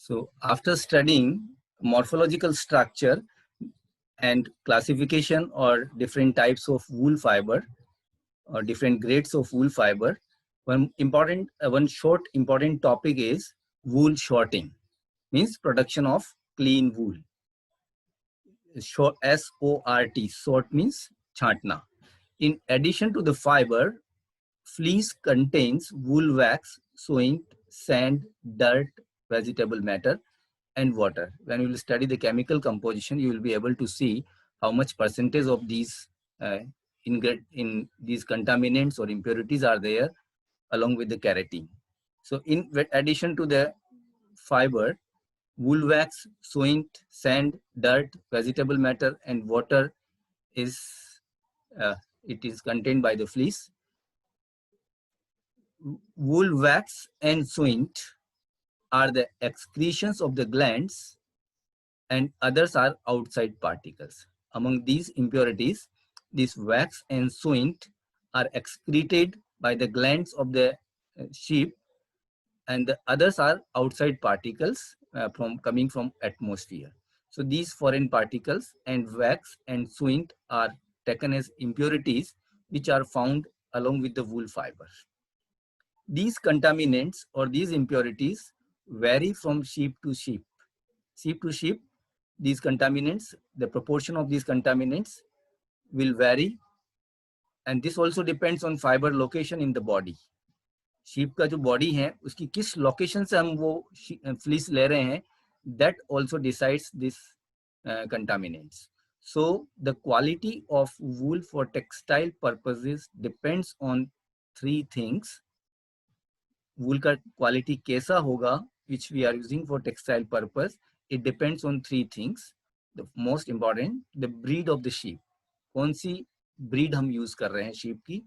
So after studying morphological structure and classification or different types of wool fiber or different grades of wool fiber, one short important topic is wool shorting, means production of clean wool. Short, S-O-R-T, sort means chhatna. In addition to the fiber, fleece contains wool wax, soint, sand, dirt, vegetable matter, and water. When you will study the chemical composition, you will be able to see how much percentage of these in these contaminants or impurities are there along with the keratin. So in addition to the fiber, wool wax, soint, sand, dirt, vegetable matter, and water is it is contained by the fleece. Wool wax and soint are the excretions of the glands and others are outside particles. Among these impurities, this wax and soint are excreted by the glands of the sheep, and the others are outside particles coming from atmosphere. So these foreign particles and wax and soint are taken as impurities which are found along with the wool fiber. These contaminants or these impurities vary from sheep to sheep. Sheep to sheep, these contaminants, the proportion of these contaminants will vary, and this also depends on fiber location in the body. Sheep का जो body है उसकी किस location से हम वो fleece ले रहे हैं, that also decides this contaminants. So the quality of wool for textile purposes depends on three things. wool का quality कैसा होगा which we are using for textile purpose, it depends on three things. The most important, the breed of the sheep. कौन सी breed हम use कर रहे हैं sheep की.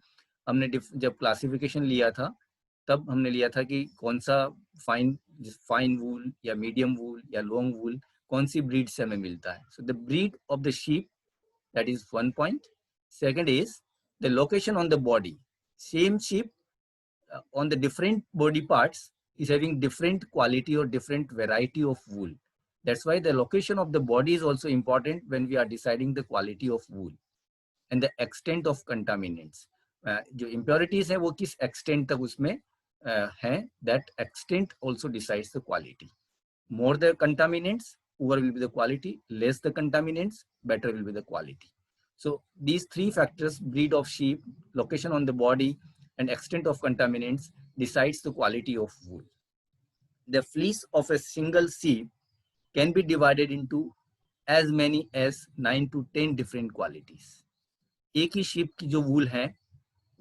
हमने जब classification लिया था तब हमने लिया था कि कौन सा फाइन वूल या मीडियम वूल या लॉन्ग वूल कौन सी ब्रीड से हमें मिलता है. So the breed of the sheep, that is one point. Second is the location on the body. Same sheep on the different body parts is having different quality or different variety of wool. That's why the location of the body is also important when we are deciding the quality of wool. And the extent of contaminants. जो impurities हैं वो किस extent तक उसमें हैं, that extent also decides the quality. More the contaminants, poor will be the quality. Less the contaminants, better will be the quality. So these three factors, breed of sheep, location on the body, and extent of contaminants decides the quality of wool. The fleece of a single sheep can be divided into as many as 9 to 10 different qualities. एक ही sheep की जो wool है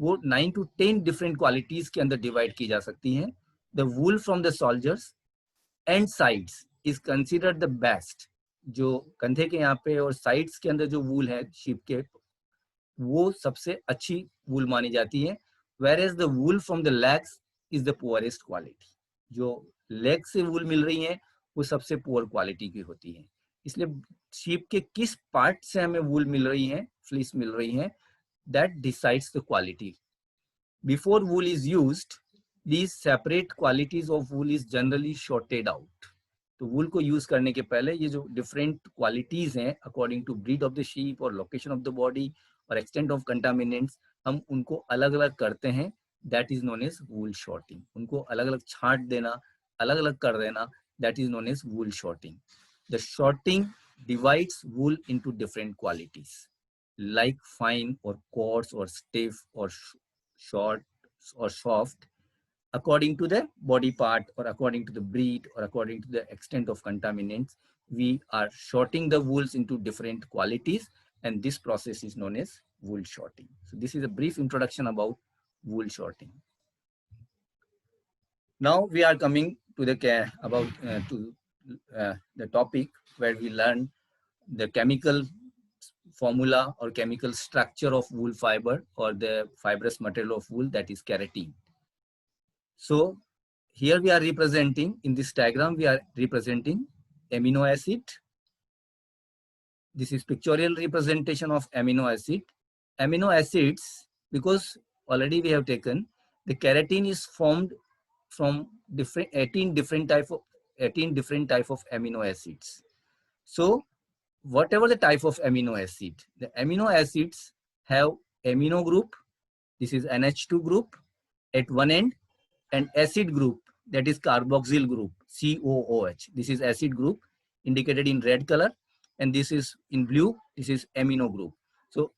वो 9 to 10 different qualities के अंदर divide की जा सकती हैं. The wool from the soldiers and sides is considered the best. जो कंधे के यहाँ पे और sides के अंदर जो wool है sheep के, वो सबसे अच्छी wool मानी जाती है. Whereas the wool from the legs is the poorest quality. जो leg से wool मिल रही है वो सबसे poor quality की होती है. इसलिए sheep के किस part से हमें wool मिल रही है, fleece मिल रही है, that decides the quality. Before wool is used, these separate qualities of wool is generally sorted out. तो wool को use करने के पहले ये जो different qualities हैं according to breed of the sheep or location of the body or extent of contaminants, हम उनको अलग अलग करते हैं. That is known as wool sorting. उनको अलग अलग छांट देना, अलग अलग कर देना, that is known as wool sorting. The sorting divides wool into different qualities like fine or coarse or stiff or short or soft, according to the body part or according to the breed or according to the extent of contaminants. We are sorting the wools into different qualities, and this process is known as wool sorting. So this is a brief introduction about wool sorting. Now we are coming to the the topic where we learn the chemical formula or chemical structure of wool fiber or the fibrous material of wool, that is keratin. So here we are representing, in this diagram we are representing amino acid. This is pictorial representation of amino acid. Amino acids, because already we have taken, the keratin is formed from 18 different type of 18 different type of amino acids. So whatever the type of amino acid, the amino acids have amino group, this is NH2 group at one end, and acid group, that is carboxyl group, COOH. This is acid group indicated in red color, and this is in blue, this is amino group. So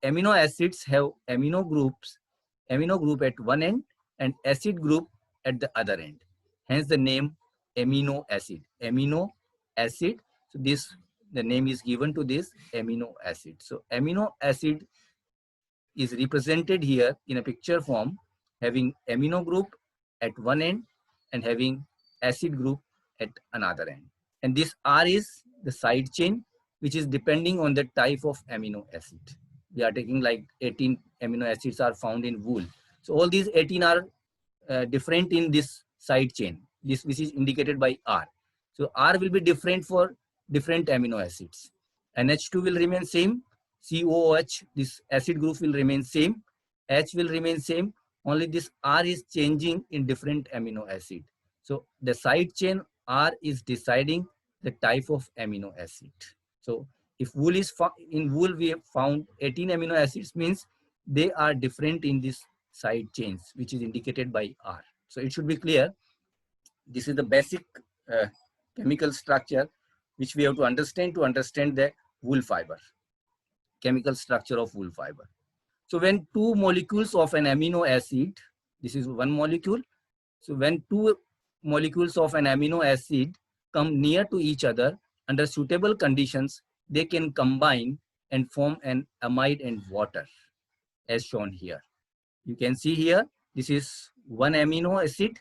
amino acids have amino group at one end and acid group at the other end. Hence the name amino acid. Amino acid. So this, the name is given to this amino acid. So amino acid is represented here in a picture form, having amino group at one end and having acid group at another end. And this R is the side chain, which is depending on the type of amino acid. We are taking like 18 amino acids are found in wool. So all these 18 are different in this side chain, this which is indicated by R. So R will be different for different amino acids. NH2 will remain same, COOH, this acid group will remain same, H will remain same, only this R is changing in different amino acid. So the side chain R is deciding the type of amino acid. So if wool is in wool we have found 18 amino acids, means they are different in this side chains, which is indicated by R. So it should be clear. This is the basic chemical structure which we have to understand the wool fiber, chemical structure of wool fiber. So when two molecules of an amino acid, this is one molecule. So when two molecules of an amino acid come near to each other under suitable conditions, they can combine and form an amide and water, as shown here. You can see here, this is one amino acid.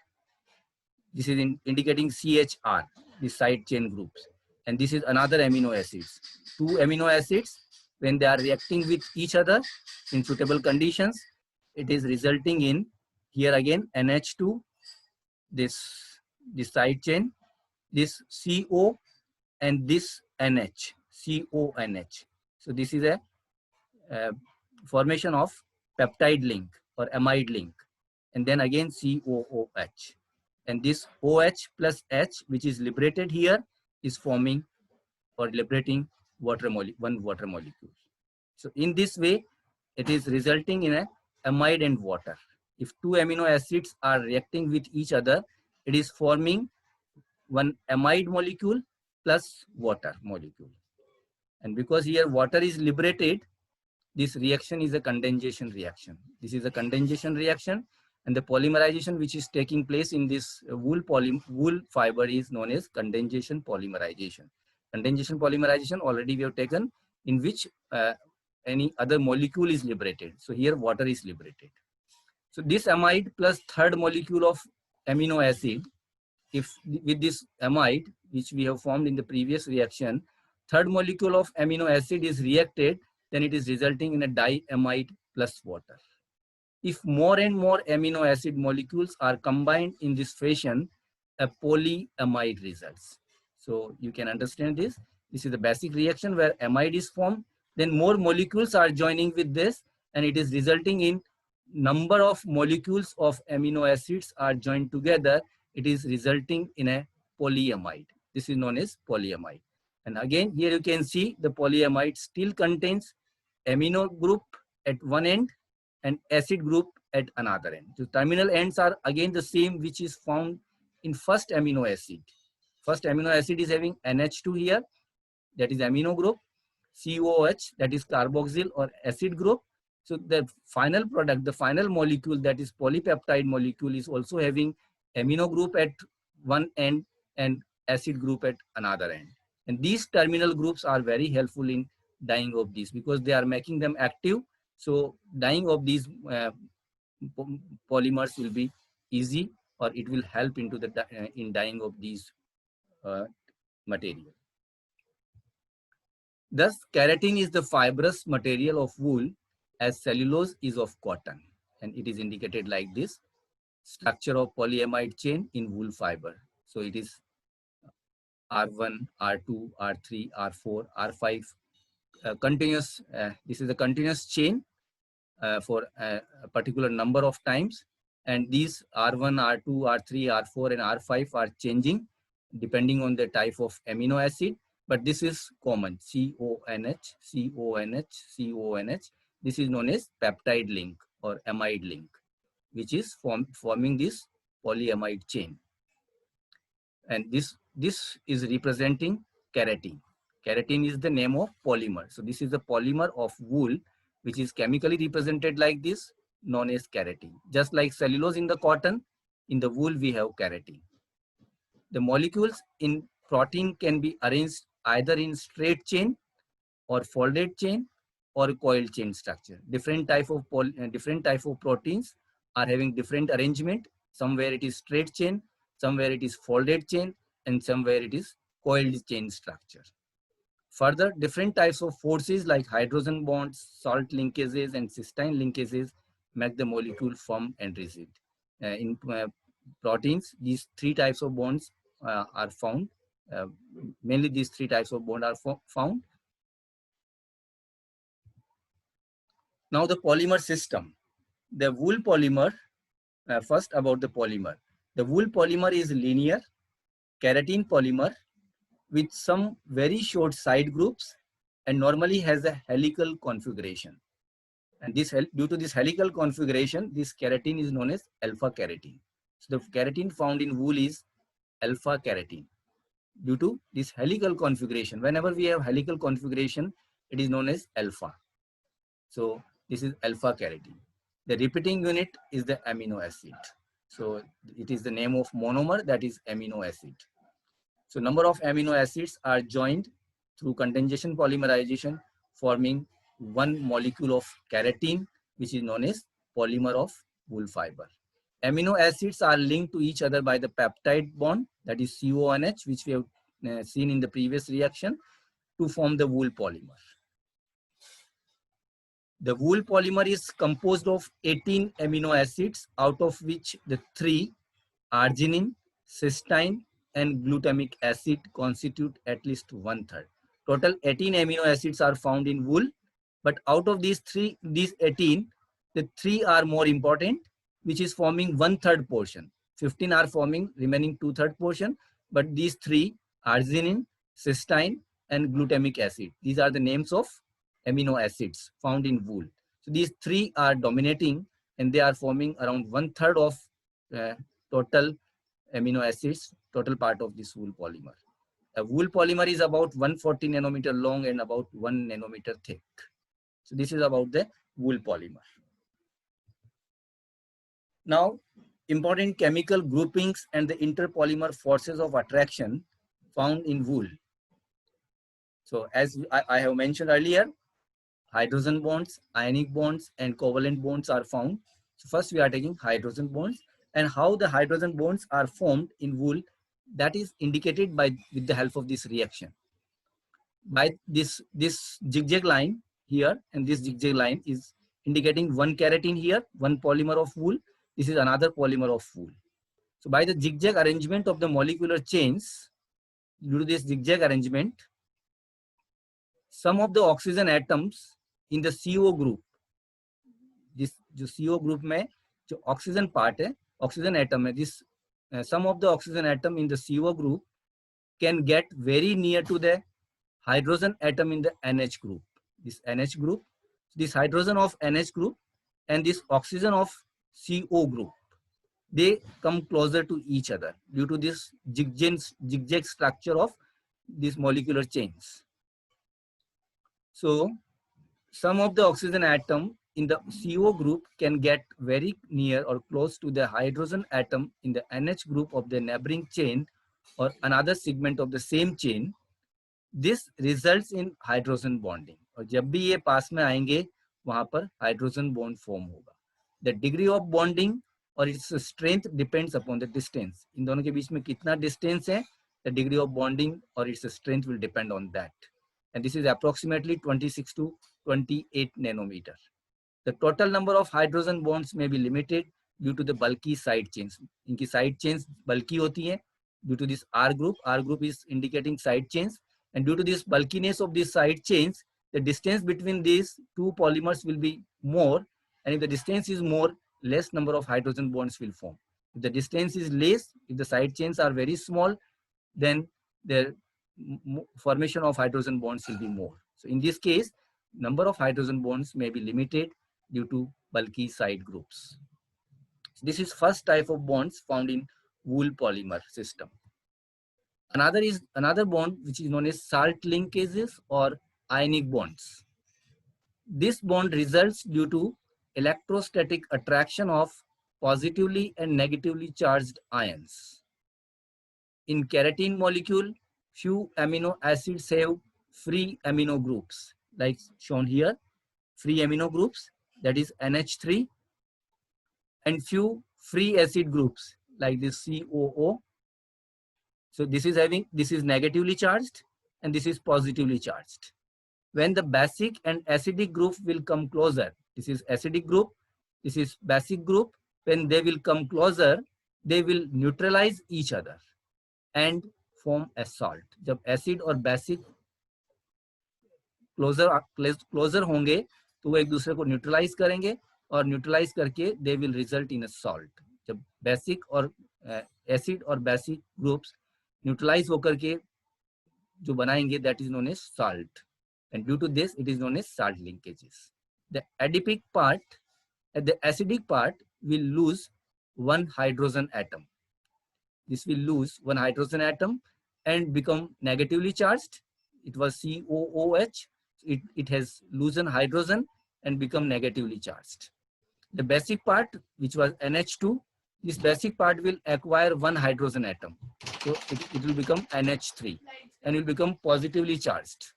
This is indicating CHR, the side chain groups. And this is another amino acids. Two amino acids, when they are reacting with each other in suitable conditions, it is resulting in, here again, NH2, this side chain, this CO, and this NH, CONH. So this is a formation of peptide link or amide link, and then again COOH. And this OH plus H, which is liberated here, is forming or liberating one water molecule. So in this way, it is resulting in a amide and water. If two amino acids are reacting with each other, it is forming one amide molecule plus water molecule. And because here water is liberated, this reaction is a condensation reaction. This is a condensation reaction, and the polymerization which is taking place in this wool fiber is known as condensation polymerization. Condensation polymerization already we have taken, in which any other molecule is liberated. So here water is liberated. So this amide plus third molecule of amino acid, if with this amide which we have formed in the previous reaction, third molecule of amino acid is reacted, then it is resulting in a diamide plus water. If more and more amino acid molecules are combined in this fashion, a polyamide results. So you can understand this. This is the basic reaction where amide is formed, then more molecules are joining with this, and it is resulting in number of molecules of amino acids are joined together. It is resulting in a polyamide. This is known as polyamide. And again, here you can see the polyamide still contains amino group at one end and acid group at another end. The terminal ends are again the same which is found in first amino acid. First amino acid is having NH2 here, that is amino group, COOH, that is carboxyl or acid group. So the final product, the final molecule, that is polypeptide molecule, is also having amino group at one end and acid group at another end. And these terminal groups are very helpful in dyeing of these because they are making them active. So dyeing of these polymers will be easy, or it will help into the in dyeing of these material. Thus, keratin is the fibrous material of wool, as cellulose is of cotton, and it is indicated like this: structure of polyamide chain in wool fiber. So it is R1, R2, R3, R4, R5, continuous. This is a continuous chain for a particular number of times, and these R1, R2, R3, R4, and R5 are changing, depending on the type of amino acid, but this is common, CONH, CONH, CONH. This is known as peptide link or amide link, which is forming this polyamide chain. And this is representing keratin. Keratin is the name of polymer. So this is the polymer of wool, which is chemically represented like this, known as keratin. Just like cellulose in the cotton, in the wool we have keratin. The molecules in protein can be arranged either in straight chain or folded chain or coiled chain structure. Different type of proteins are having different arrangement. Somewhere it is straight chain, somewhere it is folded chain, and somewhere it is coiled chain structure. Further, different types of forces like hydrogen bonds, salt linkages, and cysteine linkages make the molecule firm and rigid. In proteins, these three types of bonds are found. Mainly these three types of bonds are found. Now the polymer system. The wool polymer, first about the polymer. The wool polymer is linear keratin polymer with some very short side groups and normally has a helical configuration. And this due to this helical configuration, this keratin is known as alpha keratin. So the keratin found in wool is alpha keratin due to this helical configuration. Whenever we have helical configuration, it is known as alpha. So this is alpha keratin. The repeating unit is the amino acid. So it is the name of monomer, that is amino acid. So number of amino acids are joined through condensation polymerization, forming one molecule of keratin, which is known as polymer of wool fiber. Amino acids are linked to each other by the peptide bond, that is CONH, which we have seen in the previous reaction, to form the wool polymer. The wool polymer is composed of 18 amino acids, out of which the 3, arginine, cysteine, and glutamic acid constitute at least 1/3. Total 18 amino acids are found in wool, but out of these 18, the 3 are more important, which is forming 1/3 portion. 15 are forming remaining 2/3 portion, but these 3, arginine, cysteine, and glutamic acid, these are the names of amino acids found in wool. So these 3 are dominating and they are forming around 1/3 of total amino acids, total part of this wool polymer. A wool polymer is about 140 nanometer long and about 1 nanometer thick. So this is about the wool polymer. Now, important chemical groupings and the interpolymer forces of attraction found in wool. So as I have mentioned earlier, hydrogen bonds, ionic bonds, and covalent bonds are found. So first we are taking hydrogen bonds, and how the hydrogen bonds are formed in wool, that is indicated by with the help of this reaction. By this zigzag line here, and this zigzag line is indicating one keratin here, one polymer of wool. This is another polymer of wool. So by the zigzag arrangement of the molecular chains, due to this zigzag arrangement, some of the oxygen atoms in the CO group, this जो CO group में जो oxygen part है, oxygen atom है, this some of the oxygen atom in the CO group can get very near to the hydrogen atom in the NH group. This NH group, this hydrogen of NH group and this oxygen of CO group, they come closer to each other due to this zigzag structure of these molecular chains. So some of the oxygen atom in the CO group can get very near or close to the hydrogen atom in the NH group of the neighboring chain or another segment of the same chain. This results in hydrogen bonding. और जब भी ये पास में आएंगे वहां पर hydrogen bond form होगा. The degree of bonding or its strength depends upon the distance. इन दोनों के बीच में कितना distance है, the degree of bonding or its strength will depend on that. And this is approximately 26 to 28 nanometer. The total number of hydrogen bonds may be limited due to the bulky side chains. इनकी side chains bulky होती हैं due to this R group. R group is indicating side chains, and due to this bulkiness of these side chains, the distance between these two polymers will be more, and if the distance is more, less number of hydrogen bonds will form. If the distance is less, if the side chains are very small, then the formation of hydrogen bonds will be more. So in this case, number of hydrogen bonds may be limited due to bulky side groups. This is first type of bonds found in wool polymer system. Another bond which is known as salt linkages or ionic bonds. This bond results due to electrostatic attraction of positively and negatively charged ions. In keratin molecule, few amino acids have free amino groups, like shown here, free amino groups, that is NH3, and few free acid groups, like this COO. So this is negatively charged, and this is positively charged. When the basic and acidic group will come closer, this is acidic group, this is basic group, when they will come closer, they will neutralize each other and form a salt. जब acid और basic closer होंगे तो वो एक दूसरे को neutralize करेंगे और neutralize करके they will result in a salt. जब basic और acid और basic groups neutralize होकर के जो बनाएंगे, that is known as salt. And due to this, it is known as salt linkages. The adipic part, the acidic part will lose one hydrogen atom. This will lose one hydrogen atom and become negatively charged. It was COOH. It has loosened hydrogen and become negatively charged. The basic part, which was NH2, this basic part will acquire one hydrogen atom. So it will become NH3 and will become positively charged.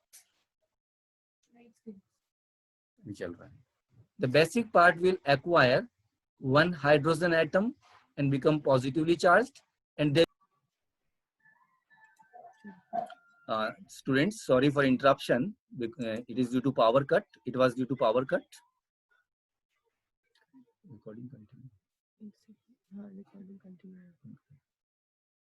The basic part will acquire one hydrogen atom and become positively charged, and then students, sorry for interruption. It is due to power cut. It was due to power cut. Recording continue.